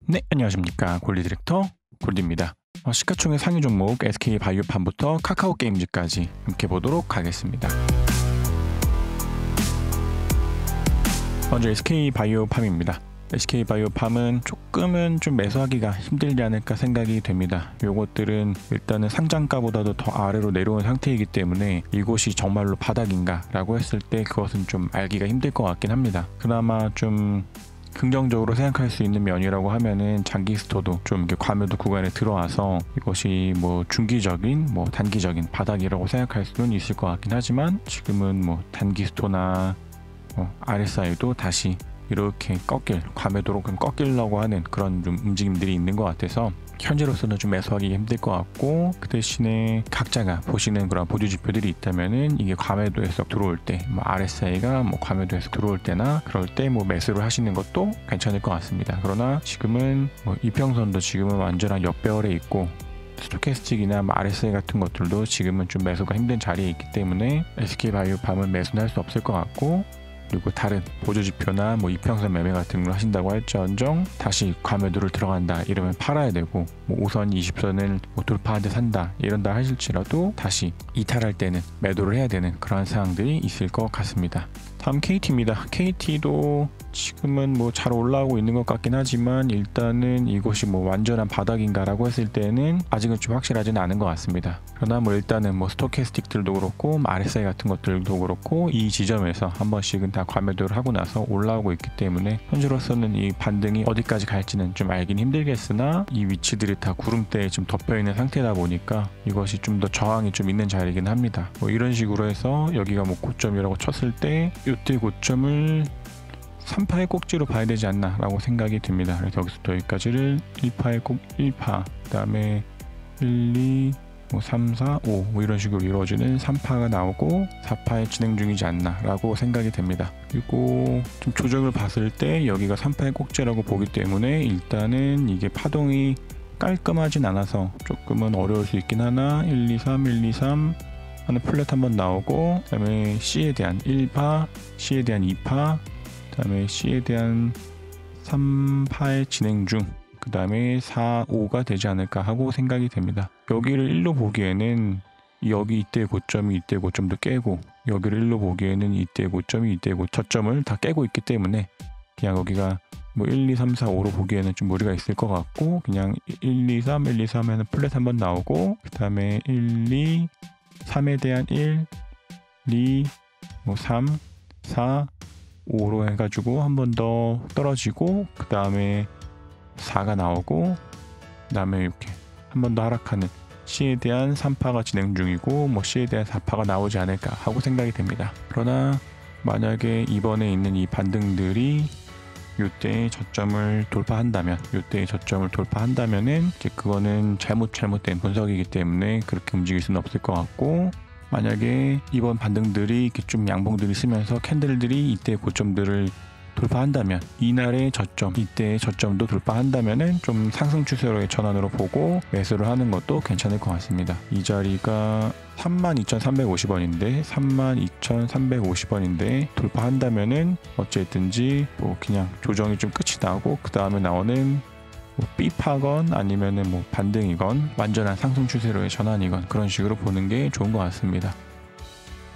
네, 안녕하십니까. 골드 디렉터 골드입니다. 시가총액 상위 종목 SK바이오팜부터 카카오게임즈까지 함께 보도록 하겠습니다. 먼저 SK바이오팜입니다. SK바이오팜은 조금은 좀 매수하기가 힘들지 않을까 생각이 됩니다. 요것들은 일단은 상장가보다도 더 아래로 내려온 상태이기 때문에 이곳이 정말로 바닥인가 라고 했을 때 그것은 좀 알기가 힘들 것 같긴 합니다. 그나마 좀 긍정적으로 생각할 수 있는 면이라고 하면은 장기 스토도 좀 이렇게 과매도 구간에 들어와서 이것이 뭐 중기적인 단기적인 바닥이라고 생각할 수는 있을 것 같긴 하지만 지금은 단기 스토나 RSI도 다시 이렇게 과매도로 꺾이려고 하는 그런 좀 움직임들이 있는 것 같아서 현재로서는 좀 매수하기 힘들 것 같고, 그 대신에 각자가 보시는 그런 보조 지표들이 있다면은 이게 과매도에서 들어올 때 RSI가 과매도에서 들어올 때나 그럴 때 매수를 하시는 것도 괜찮을 것 같습니다. 그러나 지금은 이평선도 지금은 완전한 역배열에 있고 스토캐스틱이나 RSI 같은 것들도 지금은 좀 매수가 힘든 자리에 있기 때문에 SK바이오팜은 매수는 할 수 없을 것 같고, 그리고 다른 보조지표나 이평선 매매 같은 걸 하신다고 할지언정 다시 과매도를 들어간다 이러면 팔아야 되고, 5선 20선을 돌파하는데 산다 이런다 하실지라도 다시 이탈할 때는 매도를 해야 되는 그런 상황들이 있을 것 같습니다. 다음 KT입니다. KT도 지금은 잘 올라오고 있는 것 같긴 하지만 일단은 이곳이 완전한 바닥인가 라고 했을 때는 아직은 좀 확실하지는 않은 것 같습니다. 그러나 일단은 스토캐스틱들도 그렇고 RSI 같은 것들도 그렇고 이 지점에서 한 번씩은 다 과매도를 하고 나서 올라오고 있기 때문에 현재로서는 이 반등이 어디까지 갈지는 좀 알긴 힘들겠으나 이 위치들이 다 구름대에 좀 덮여있는 상태다 보니까 이것이 좀 더 저항이 좀 있는 자리이긴 합니다. 이런 식으로 해서 여기가 고점이라고 쳤을 때 이때 고점을 3파의 꼭지로 봐야 되지 않나 라고 생각이 듭니다. 그래서 여기서부터 여기까지를 1파의 꼭 1파, 그 다음에 1, 2, 3, 4, 5 이런 식으로 이루어지는 3파가 나오고 4파에 진행 중이지 않나 라고 생각이 됩니다. 그리고 좀 조정을 봤을 때 여기가 3파의 꼭지라고 보기 때문에 일단은 이게 파동이 깔끔하진 않아서 조금은 어려울 수 있긴 하나 1, 2, 3, 1, 2, 3 하는 플랫 한번 나오고, 그 다음에 C에 대한 1파, C에 대한 2파, 그 다음에 C에 대한 3파의 진행 중, 그 다음에 4, 5가 되지 않을까 하고 생각이 됩니다. 여기를 1로 보기에는 여기 이때 고점이 이때 고점도 깨고, 여기를 1로 보기에는 이때 고점이 이때 저점을 다 깨고 있기 때문에 그냥 여기가 1, 2, 3, 4, 5로 보기에는 좀 무리가 있을 것 같고, 그냥 1, 2, 3, 1, 2, 3 하는 플랫 한번 나오고, 그 다음에 1, 2, 3에 대한 1, 2, 3, 4, 5로 해가지고 한 번 더 떨어지고, 그 다음에 4가 나오고, 그 다음에 이렇게 한 번 더 하락하는 C에 대한 3파가 진행 중이고 C에 대한 4파가 나오지 않을까 하고 생각이 됩니다. 그러나 만약에 이번에 있는 이 반등들이 이때의 저점을 돌파한다면은 이제 그거는 잘못된 분석이기 때문에 그렇게 움직일 수는 없을 것 같고, 만약에 이번 반등들이 이렇게 좀 양봉들이 쓰면서 캔들들이 이때 고점들을 돌파한다면, 이날의 저점, 이때의 저점도 돌파한다면은 좀 상승 추세로의 전환으로 보고 매수를 하는 것도 괜찮을 것 같습니다. 이 자리가 32,350원인데 32,350원인데 돌파한다면은 어쨌든지 그냥 조정이 좀 끝이 나고 그 다음에 나오는 B파건 아니면은 반등이건 완전한 상승 추세로의 전환이건 그런 식으로 보는 게 좋은 것 같습니다.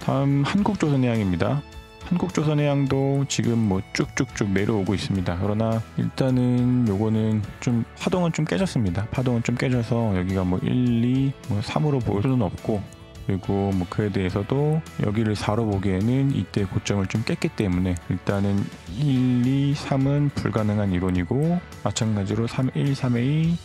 다음 한국조선해양입니다. 한국조선해양도 지금 쭉쭉쭉 내려오고 있습니다. 그러나 일단은 요거는 좀 파동은 좀 깨졌습니다. 파동은 좀 깨져서 여기가 1, 2, 3으로 볼 수는 없고, 그리고 그에 대해서도 여기를 4로 보기에는 이때 고점을 좀 깼기 때문에 일단은 1, 2, 3은 불가능한 이론이고, 마찬가지로 3, 1, 3에 2,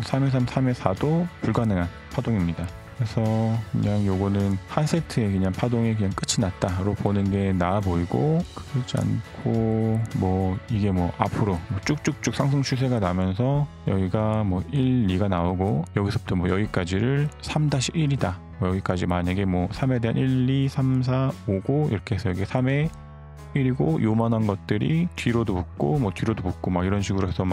3에 3, 3에 4도 불가능한 파동입니다. 그래서 그냥 요거는 한 세트에 그냥 파동이 그냥 끝이 났다로 보는 게 나아 보이고, 그렇지 않고 이게 앞으로 쭉쭉쭉 상승 추세가 나면서 여기가 1, 2가 나오고 여기서부터 여기까지를 3-1이다 여기까지 만약에 3에 대한 1, 2, 3, 4, 5고 이렇게 해서 여기 3에 1이고 요만한 것들이 뒤로도 붙고 뒤로도 붙고 이런 식으로 해서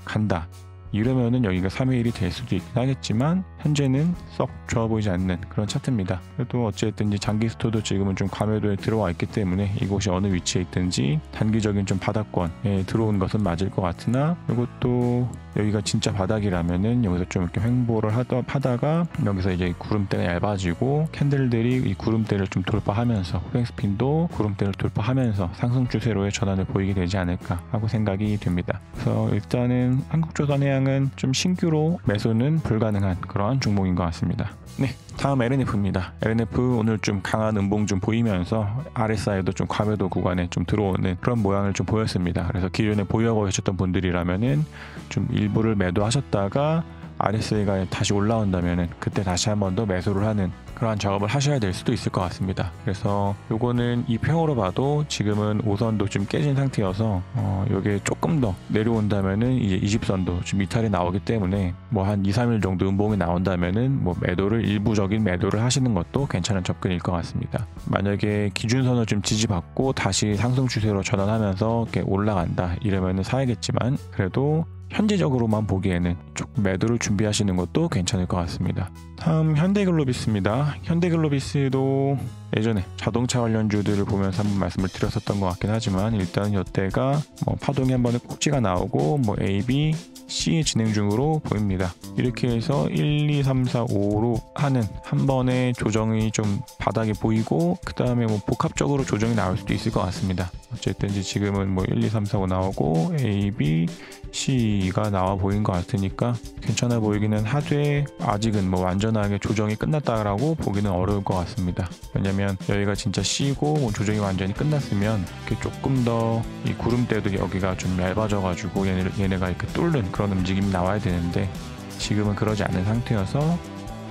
간다 이러면은 여기가 3의 1이 될 수도 있긴 하겠지만 현재는 썩 좋아 보이지 않는 그런 차트입니다. 그래도 어쨌든지 장기 스토도 지금은 좀 과매도에 들어와 있기 때문에 이곳이 어느 위치에 있든지 단기적인 좀 바닥권에 들어온 것은 맞을 것 같으나, 이것도 여기가 진짜 바닥이라면은 여기서 좀 이렇게 횡보를 하다가 여기서 이제 구름대가 얇아지고 캔들들이 이 구름대를 좀 돌파하면서 후행스핀도 구름대를 돌파하면서 상승 추세로의 전환을 보이게 되지 않을까 하고 생각이 됩니다. 그래서 일단은 한국조선해양은 좀 신규로 매수는 불가능한 그러한 종목인 것 같습니다. 네, 다음 LNF입니다. LNF 오늘 좀 강한 음봉 좀 보이면서 RSI도 좀 과매도 구간에 좀 들어오는 그런 모양을 좀 보였습니다. 그래서 기존에 보유하고 계셨던 분들이라면은 좀 일부를 매도하셨다가 RSI가 다시 올라온다면은 그때 다시 한 번 더 매수를 하는 그러한 작업을 하셔야 될 수도 있을 것 같습니다. 그래서 요거는 이 평으로 봐도 지금은 5선도 좀 깨진 상태여서 요게 조금 더 내려온다면은 이제 20선도 좀 이탈이 나오기 때문에 뭐 한 2-3일 정도 음봉이 나온다면은 뭐 매도를 일부적인 매도를 하시는 것도 괜찮은 접근일 것 같습니다. 만약에 기준선을 좀 지지받고 다시 상승 추세로 전환하면서 이렇게 올라간다 이러면은 사야겠지만, 그래도 현재적으로만 보기에는 조금 매도를 준비하시는 것도 괜찮을 것 같습니다. 다음 현대글로비스입니다. 현대글로비스도 예전에 자동차 관련주들을 보면서 한번 말씀을 드렸었던 것 같긴 하지만, 일단 이때가 뭐 파동이 한 번에 꼭지가 나오고 뭐 A, B, C 진행 중으로 보입니다. 이렇게 해서 1, 2, 3, 4, 5로 하는 한 번의 조정이 좀 바닥이 보이고 그 다음에 뭐 복합적으로 조정이 나올 수도 있을 것 같습니다. 어쨌든 지금은 뭐 1, 2, 3, 4, 5 나오고 A, B, C가 나와 보인 것 같으니까 괜찮아 보이기는 하되, 아직은 뭐 완전하게 조정이 끝났다라고 보기는 어려울 것 같습니다. 왜냐면 여기가 진짜 C고 뭐 조정이 완전히 끝났으면 이렇게 조금 더 이 구름대도 여기가 좀 얇아져 가지고 얘네가 이렇게 뚫는 그런 움직임이 나와야 되는데, 지금은 그러지 않은 상태여서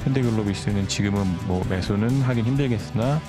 현대글로비스는 지금은 뭐 매수는 하긴 힘들겠으나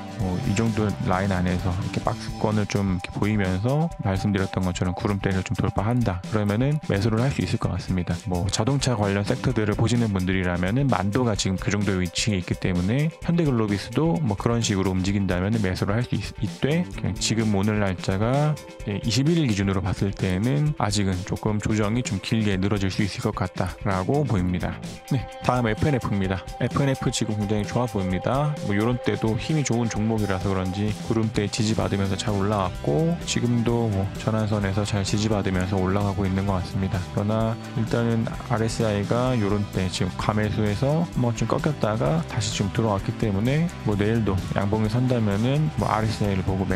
이 정도 라인 안에서 이렇게 박스권을 좀 이렇게 보이면서 말씀드렸던 것처럼 구름대를 좀 돌파한다 그러면은 매수를 할 수 있을 것 같습니다. 뭐 자동차 관련 섹터들을 보시는 분들이라면은 만도가 지금 그 정도의 위치에 있기 때문에 현대글로비스도 뭐 그런 식으로 움직인다면 매수를 할 수 있되, 그냥 지금 오늘 날짜가 21일 기준으로 봤을 때는 아직은 조금 조정이 좀 길게 늘어질 수 있을 것 같다라고 보입니다. 네, 다음 FNF입니다. FNF 지금 굉장히 좋아 보입니다. 뭐 이런 때도 힘이 좋은 종목이라서 그런지 구름대 지지받으면서 잘 올라왔고, 지금도 뭐 전환선에서 잘 지지받으면서 올라가고 있는 것 같습니다. 그러나 일단은 RSI가 이런 때 지금 과매수에서 뭐 좀 꺾였다가 다시 좀 들어왔기 때문에 뭐 내일도 양봉이 선다면은 뭐 RSI를 보고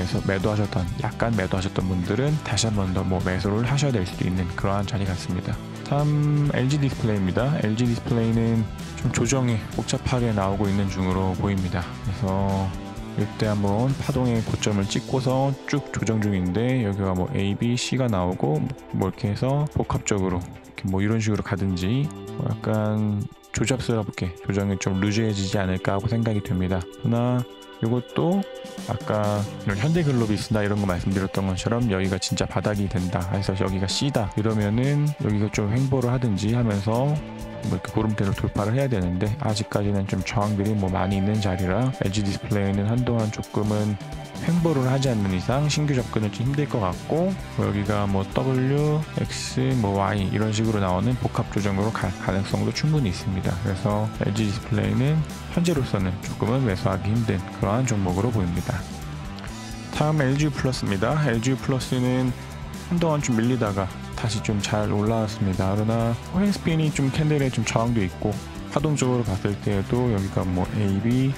약간 매도하셨던 분들은 다시 한 번 더 뭐 매수를 하셔야 될 수도 있는 그러한 자리 같습니다. 다음 LG 디스플레이입니다. LG 디스플레이는 좀 조정이 복잡하게 나오고 있는 중으로 보입니다. 그래서 이때 한번 파동의 고점을 찍고서 쭉 조정 중인데, 여기가 뭐 A, B, C가 나오고 뭐 이렇게 해서 복합적으로 이렇게 뭐 이런 식으로 가든지 뭐 약간 조잡스럽게 조정이 좀 루즈해지지 않을까 하고 생각이 됩니다. 그러나 이것도 아까 현대글로비스나 이런 거 말씀드렸던 것처럼 여기가 진짜 바닥이 된다 해서 여기가 C다 이러면은 여기가 좀 횡보를 하든지 하면서 뭐 이렇게 구름대를 돌파를 해야 되는데, 아직까지는 좀 저항들이 뭐 많이 있는 자리라 LG 디스플레이는 한동안 조금은 횡보를 하지 않는 이상 신규 접근은 좀 힘들 것 같고, 여기가 뭐 W, X, 뭐 Y 이런 식으로 나오는 복합 조정으로 갈 가능성도 충분히 있습니다. 그래서 LG 디스플레이는 현재로서는 조금은 매수하기 힘든 그러한 종목으로 보입니다. 다음 LG 플러스입니다. LG 플러스는 한동안 좀 밀리다가 다시 좀 잘 올라왔습니다. 그러나 호행스핀이 좀 캔들에 좀 저항도 있고, 파동적으로 봤을 때에도 여기가 뭐 A, B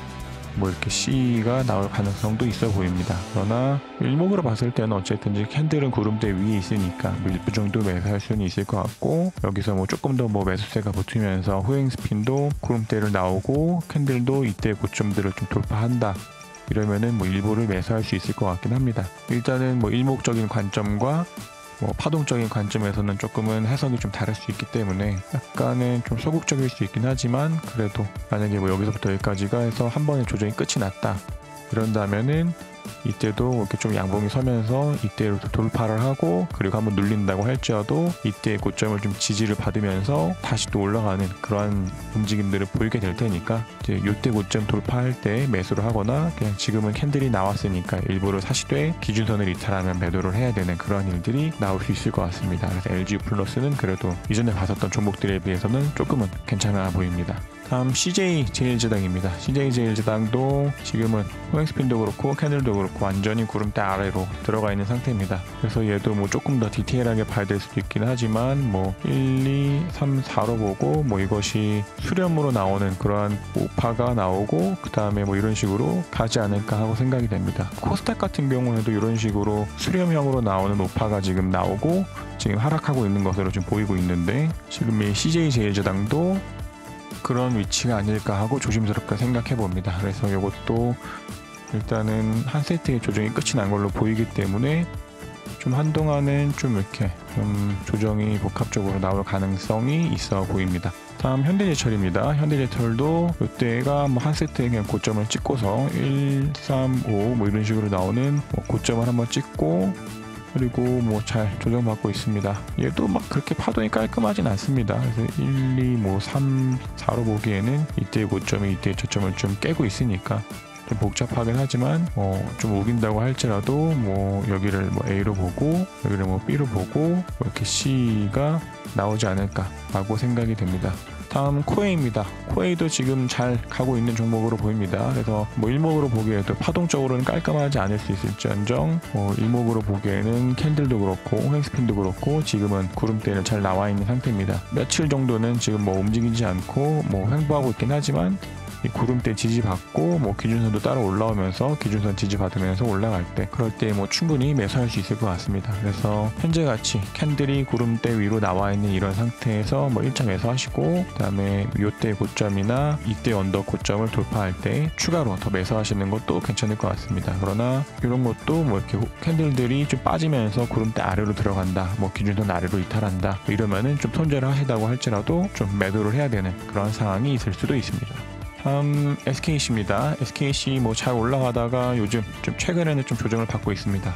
뭐 이렇게 C가 나올 가능성도 있어 보입니다. 그러나 일목으로 봤을 때는 어쨌든 캔들은 구름대 위에 있으니까 일부 정도 매수할 수는 있을 것 같고, 여기서 뭐 조금 더 뭐 매수세가 붙으면서 후행스핀도 구름대를 나오고 캔들도 이때 고점들을 좀 돌파한다 이러면은 뭐 일부를 매수할 수 있을 것 같긴 합니다. 일단은 뭐 일목적인 관점과 뭐 파동적인 관점에서는 조금은 해석이 좀 다를 수 있기 때문에 약간은 좀 소극적일 수 있긴 하지만, 그래도 만약에 뭐 여기서부터 여기까지가 해서 한 번의 조정이 끝이 났다 이런다면은 이때도 이렇게 좀 양봉이 서면서 이때로 돌파를 하고 그리고 한번 눌린다고 할지라도 이때의 고점을 좀 지지를 받으면서 다시 또 올라가는 그러한 움직임들을 보이게 될 테니까 이제 이때 고점 돌파할 때 매수를 하거나 그냥 지금은 캔들이 나왔으니까 일부러 사시되 기준선을 이탈하면 매도를 해야 되는 그런 일들이 나올 수 있을 것 같습니다. 그래서 LG 플러스는 그래도 이전에 봤었던 종목들에 비해서는 조금은 괜찮아 보입니다. 다음 CJ제일제당입니다. CJ제일제당도 지금은 호행스핀도 그렇고 캔들도 그렇고 완전히 구름대 아래로 들어가 있는 상태입니다. 그래서 얘도 뭐 조금 더 디테일하게 봐야 될 수도 있긴 하지만 뭐 1, 2, 3, 4로 보고 뭐 이것이 수렴으로 나오는 그러한 오파가 나오고 그 다음에 뭐 이런 식으로 가지 않을까 하고 생각이 됩니다. 코스닥 같은 경우에도 이런 식으로 수렴형으로 나오는 오파가 지금 나오고 지금 하락하고 있는 것으로 좀 보이고 있는데 지금 이 CJ제일제당도 그런 위치가 아닐까 하고 조심스럽게 생각해 봅니다. 그래서 이것도 일단은 한 세트의 조정이 끝이 난 걸로 보이기 때문에 좀 한동안은 좀 이렇게 좀 조정이 복합적으로 나올 가능성이 있어 보입니다. 다음 현대제철입니다. 현대제철도 이때가 뭐 한 세트에 그냥 고점을 찍고서 1, 3, 5 뭐 이런 식으로 나오는 뭐 고점을 한번 찍고 그리고 뭐 잘 조정받고 있습니다. 얘도 막 그렇게 파동이 깔끔하진 않습니다. 그래서 1, 2, 뭐 3, 4로 보기에는 이때의 고점이 이때의 저점을 좀 깨고 있으니까 좀 복잡하긴 하지만 좀 우긴다고 할지라도 뭐 여기를 뭐 A로 보고 여기를 뭐 B로 보고 이렇게 C가 나오지 않을까라고 생각이 됩니다. 다음 코웨이입니다. 코웨이도 지금 잘 가고 있는 종목으로 보입니다. 그래서 뭐 일목으로 보기에도 파동적으로는 깔끔하지 않을 수 있을지언정 일목으로 보기에는 캔들도 그렇고 호행스핀도 그렇고 지금은 구름대는 잘 나와 있는 상태입니다. 며칠 정도는 지금 뭐 움직이지 않고 뭐 횡보하고 있긴 하지만 이 구름대 지지받고 뭐 기준선도 따로 올라오면서 기준선 지지받으면서 올라갈 때 그럴 때 뭐 충분히 매수할 수 있을 것 같습니다. 그래서 현재 같이 캔들이 구름대 위로 나와 있는 이런 상태에서 뭐 1차 매수하시고 그다음에 요때 고점이나 이때 언더 고점을 돌파할 때 추가로 더 매수하시는 것도 괜찮을 것 같습니다. 그러나 이런 것도 뭐 이렇게 캔들들이 좀 빠지면서 구름대 아래로 들어간다, 뭐 기준선 아래로 이탈한다 이러면은 좀 손절을 하시다고 할지라도 좀 매도를 해야 되는 그런 상황이 있을 수도 있습니다. 다음 SKC입니다. SKC 뭐 잘 올라가다가 요즘 좀 최근에는 좀 조정을 받고 있습니다.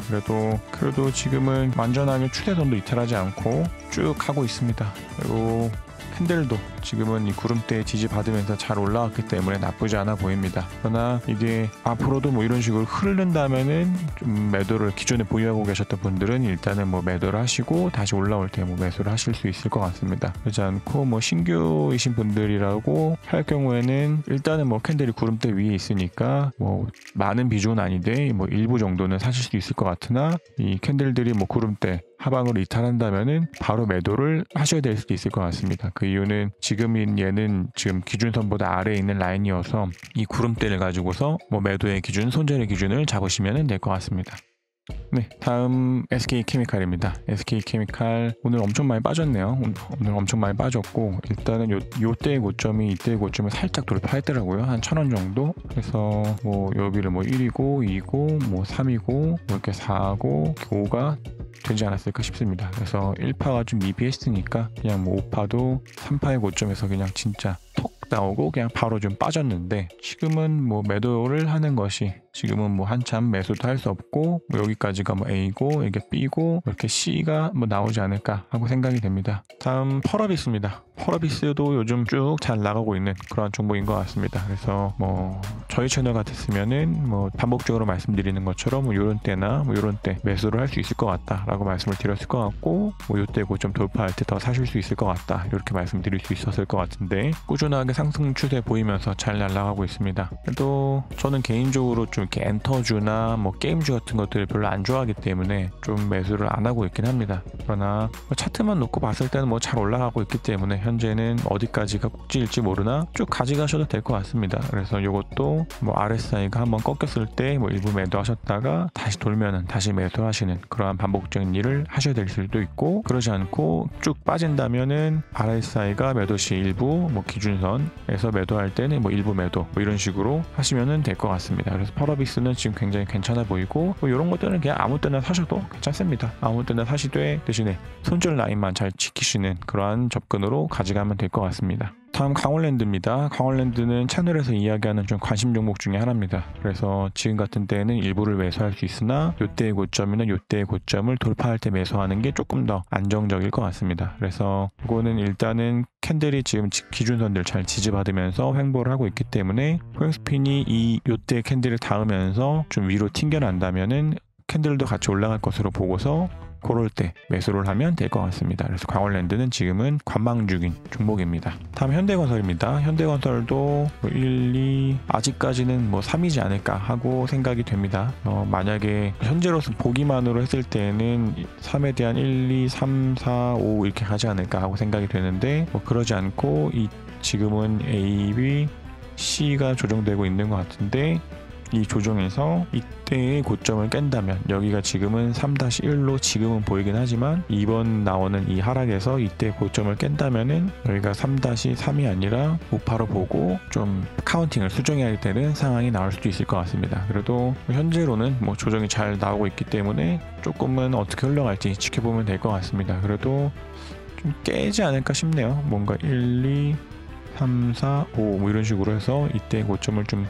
그래도 지금은 완전하게 추세선도 이탈하지 않고 쭉 가고 있습니다. 그리고 캔들도 지금은 이 구름대에 지지받으면서 잘 올라왔기 때문에 나쁘지 않아 보입니다. 그러나 이게 앞으로도 뭐 이런 식으로 흐른다면은 좀 매도를 기존에 보유하고 계셨던 분들은 일단은 뭐 매도를 하시고 다시 올라올 때 뭐 매수를 하실 수 있을 것 같습니다. 그렇지 않고 뭐 신규이신 분들이라고 할 경우에는 일단은 뭐 캔들이 구름대 위에 있으니까 뭐 많은 비중은 아닌데 뭐 일부 정도는 사실 수 있을 것 같으나 이 캔들들이 뭐 구름대 하방으로 이탈한다면은 바로 매도를 하셔야 될 수도 있을 것 같습니다. 그 이유는 지금인 얘는 지금 기준선보다 아래에 있는 라인이어서 이 구름대를 가지고서 뭐 매도의 기준, 손절의 기준을 잡으시면 될 것 같습니다. 네, 다음 SK케미칼입니다. SK케미칼 오늘 엄청 많이 빠졌네요. 오늘 엄청 많이 빠졌고 일단은 요때의 고점이 이때의 고점을 살짝 돌파했더라고요. 한 1,000원 정도. 그래서 뭐 여기를 뭐 1이고 2고 뭐 3이고 뭐 이렇게 4고 5가 되지 않았을까 싶습니다. 그래서 1파가 좀 미비했으니까 그냥 뭐 5파도 3파의 고점에서 그냥 진짜 톡 나오고 그냥 바로 좀 빠졌는데 지금은 뭐 매도를 하는 것이 지금은 뭐 한참 매수도 할 수 없고 뭐 여기까지가 뭐 A고 이게 B고 이렇게 C가 뭐 나오지 않을까 하고 생각이 됩니다. 다음 펄어비스입니다. 펄어비스도 요즘 쭉 잘 나가고 있는 그런 종목인 것 같습니다. 그래서 뭐 저희 채널 같았으면은 뭐 반복적으로 말씀드리는 것처럼 뭐 요런 때나 뭐 요런 때 매수를 할 수 있을 것 같다라고 말씀을 드렸을 것 같고 뭐 요때 고점 돌파할 때 더 사실 수 있을 것 같다 이렇게 말씀드릴 수 있었을 것 같은데 꾸준하게 상승 추세 보이면서 잘 날아가고 있습니다. 그래도 저는 개인적으로 좀 이렇게 엔터주나 뭐 게임주 같은 것들을 별로 안 좋아하기 때문에 좀 매수를 안 하고 있긴 합니다. 그러나 뭐 차트만 놓고 봤을 때는 뭐 잘 올라가고 있기 때문에 현재는 어디까지가 꼭지일지 모르나 쭉 가져가셔도 될 것 같습니다. 그래서 이것도 뭐 RSI가 한번 꺾였을 때 뭐 일부 매도하셨다가 다시 돌면은 다시 매도하시는 그러한 반복적인 일을 하셔야 될 수도 있고 그러지 않고 쭉 빠진다면은 RSI가 매도 시 일부 뭐 기준선에서 매도할 때는 뭐 일부 매도 뭐 이런 식으로 하시면은 될 것 같습니다. 그래서 펄어비스는 지금 굉장히 괜찮아 보이고 뭐 이런 것들은 그냥 아무 때나 사셔도 괜찮습니다. 아무 때나 사시되 대신에 손절 라인만 잘 지키시는 그러한 접근으로 가져가면 될 것 같습니다. 다음 강원랜드입니다. 강원랜드는 채널에서 이야기하는 좀 관심 종목 중에 하나입니다. 그래서 지금 같은 때에는 일부를 매수할 수 있으나 이때의 고점이나 이때의 고점을 돌파할 때 매수하는 게 조금 더 안정적일 것 같습니다. 그래서 이거는 일단은 캔들이 지금 기준선들 잘 지지받으면서 횡보를 하고 있기 때문에 포획스핀이 이때 캔들을 닿으면서 좀 위로 튕겨난다면은 캔들도 같이 올라갈 것으로 보고서 그럴 때 매수를 하면 될 것 같습니다. 그래서 강원랜드는 지금은 관망 중인 종목입니다. 다음 현대건설입니다. 현대건설도 1, 2 아직까지는 뭐 3이지 않을까 하고 생각이 됩니다. 만약에 현재로서 보기만으로 했을 때는 3에 대한 1, 2, 3, 4, 5 이렇게 가지 않을까 하고 생각이 되는데 뭐 그러지 않고 지금은 A, B, C가 조정되고 있는 것 같은데 이 조정에서 이때의 고점을 깬다면 여기가 지금은 3-1로 지금은 보이긴 하지만 이번 나오는 이 하락에서 이때 고점을 깬다면은 여기가 3-3이 아니라 우파로 보고 좀 카운팅을 수정해야 되는 상황이 나올 수도 있을 것 같습니다. 그래도 현재로는 뭐 조정이 잘 나오고 있기 때문에 조금은 어떻게 흘러갈지 지켜보면 될 것 같습니다. 그래도 좀 깨지 않을까 싶네요. 뭔가 1, 2, 3, 4, 5 뭐 이런 식으로 해서 이때 고점을 좀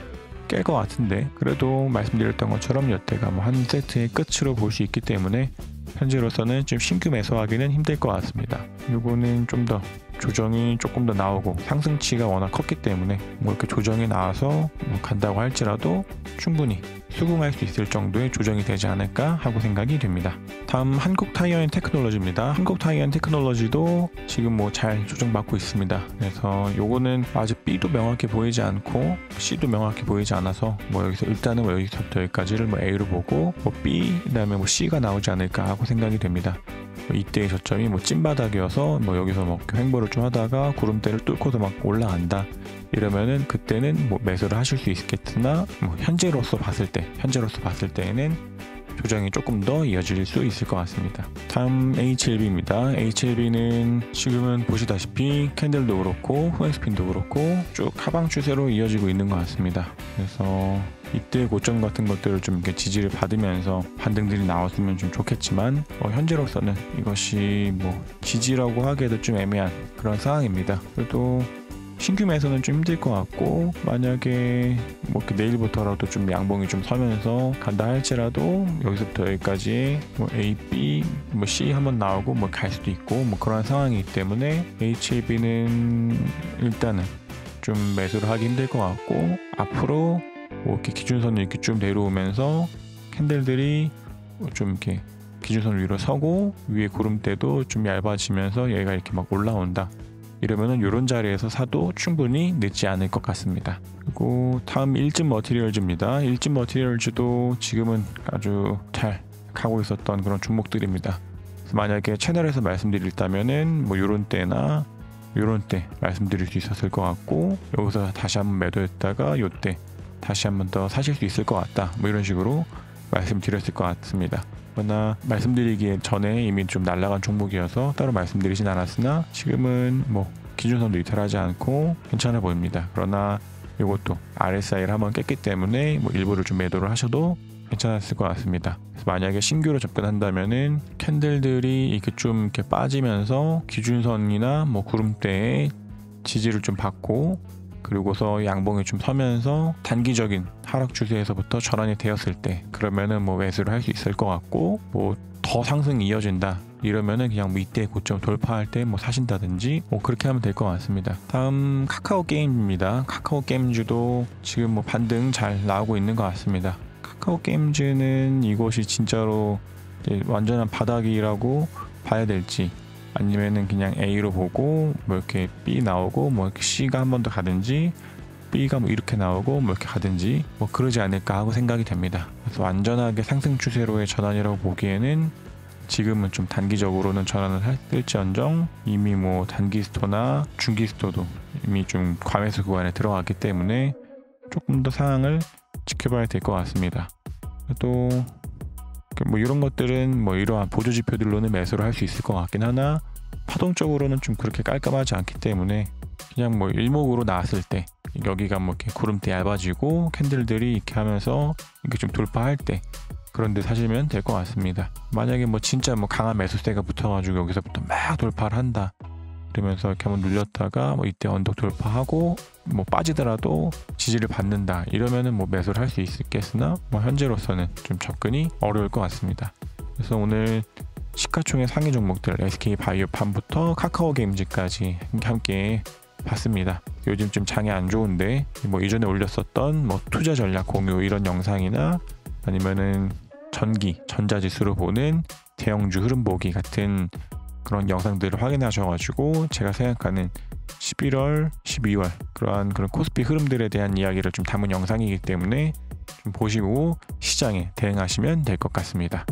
깰 것 같은데 그래도 말씀드렸던 것처럼 이때가 뭐 한 세트의 끝으로 볼 수 있기 때문에 현재로서는 좀 신규 매수하기는 힘들 것 같습니다. 이거는 좀 더 조정이 조금 더 나오고 상승치가 워낙 컸기 때문에 뭐 이렇게 조정이 나와서 뭐 간다고 할지라도 충분히 수긍할 수 있을 정도의 조정이 되지 않을까 하고 생각이 됩니다. 다음 한국타이어앤테크놀로지입니다. 한국타이어앤테크놀로지도 지금 뭐 잘 조정받고 있습니다. 그래서 요거는 아직 B도 명확히 보이지 않고 C도 명확히 보이지 않아서 뭐 여기서 일단은 뭐 여기서부터 여기까지를 뭐 A로 보고 뭐 B 그다음에 뭐 C가 나오지 않을까 하고 생각이 됩니다. 이때의 저점이 뭐 찐바닥이어서 뭐 여기서 뭐 횡보를 좀 하다가 구름대를 뚫고도 막 올라간다 이러면은 그때는 뭐 매수를 하실 수 있겠으나 뭐 현재로서 봤을 때에는 조정이 조금 더 이어질 수 있을 것 같습니다. 다음 HLB입니다. HLB는 지금은 보시다시피 캔들도 그렇고 포획스핀도 그렇고 쭉 하방 추세로 이어지고 있는 것 같습니다. 그래서 이때 고점 같은 것들을 좀 이렇게 지지를 받으면서 반등들이 나왔으면 좀 좋겠지만 현재로서는 이것이 뭐 지지라고 하기에도 좀 애매한 그런 상황입니다. 그래도 신규 매수는 좀 힘들 것 같고 만약에 뭐 내일부터라도 좀 양봉이 좀 서면서 간다 할지라도 여기서부터 여기까지 뭐 A, B, 뭐 C 한번 나오고 뭐 갈 수도 있고 뭐 그런 상황이기 때문에 HLB는 일단은 좀 매수를 하기 힘들 것 같고 앞으로 뭐 이렇게 기준선을 이렇게 쭉 내려오면서 캔들들이 좀 이렇게 기준선 위로 서고 위에 구름대도 좀 얇아지면서 얘가 이렇게 막 올라온다. 이러면은 이런 자리에서 사도 충분히 늦지 않을 것 같습니다. 그리고 다음 일진 머티리얼즈입니다. 일진 머티리얼즈도 지금은 아주 잘 가고 있었던 그런 종목들입니다. 만약에 채널에서 말씀드렸다면은 뭐 요런 때나 요런 때 말씀드릴 수 있었을 것 같고 여기서 다시 한번 매도했다가 요때 다시 한번 더 사실 수 있을 것 같다. 뭐 이런 식으로 말씀드렸을 것 같습니다. 그러나 말씀드리기 전에 이미 좀 날아간 종목이어서 따로 말씀드리진 않았으나 지금은 뭐 기준선도 이탈하지 않고 괜찮아 보입니다. 그러나 이것도 RSI를 한번 깼기 때문에 뭐 일부를 좀 매도를 하셔도 괜찮았을 것 같습니다. 그래서 만약에 신규로 접근한다면은 캔들들이 이렇게 좀 이렇게 빠지면서 기준선이나 뭐 구름대에 지지를 좀 받고 그리고서 양봉이 좀 서면서 단기적인 하락 추세에서부터 전환이 되었을 때 그러면은 뭐 매수를 할 수 있을 것 같고 뭐 더 상승이 이어진다 이러면은 그냥 뭐 이때 고점 돌파할 때 뭐 사신다든지 뭐 그렇게 하면 될 것 같습니다. 다음 카카오 게임즈입니다. 카카오 게임즈도 지금 뭐 반등 잘 나오고 있는 것 같습니다. 카카오 게임즈는 이것이 진짜로 이제 완전한 바닥이라고 봐야 될지 아니면은 그냥 A로 보고 뭐 이렇게 B 나오고 뭐 이렇게 C가 한 번 더 가든지 B가 뭐 이렇게 나오고 뭐 이렇게 가든지 뭐 그러지 않을까 하고 생각이 됩니다. 그래서 완전하게 상승 추세로의 전환이라고 보기에는 지금은 좀 단기적으로는 전환을 할지언정 이미 뭐 단기스토나 중기스토도 이미 좀 과매수 구간에 들어갔기 때문에 조금 더 상황을 지켜봐야 될 것 같습니다. 또 뭐 이런 것들은 뭐 이러한 보조 지표들로는 매수를 할 수 있을 것 같긴 하나 파동적으로는 좀 그렇게 깔끔하지 않기 때문에 그냥 뭐 일목으로 나왔을 때 여기가 뭐 이렇게 구름대 얇아지고 캔들들이 이렇게 하면서 이렇게 좀 돌파할 때 그런 데 사시면 될 것 같습니다. 만약에 뭐 진짜 뭐 강한 매수세가 붙어가지고 여기서부터 막 돌파를 한다 그러면서 이렇게 한번 눌렸다가 뭐 이때 언덕 돌파하고 뭐 빠지더라도 지지를 받는다 이러면은 뭐 매수를 할 수 있겠으나 뭐 현재로서는 좀 접근이 어려울 것 같습니다. 그래서 오늘 시가총액 상위 종목들 SK바이오팜부터 카카오게임즈까지 함께 봤습니다. 요즘 좀 장이 안 좋은데 뭐 이전에 올렸었던 뭐 투자 전략 공유 이런 영상이나 아니면은 전자지수로 보는 대형주 흐름 보기 같은 그런 영상들을 확인하셔가지고 제가 생각하는 11월, 12월 그런 코스피 흐름들에 대한 이야기를 좀 담은 영상이기 때문에 좀 보시고 시장에 대응하시면 될 것 같습니다.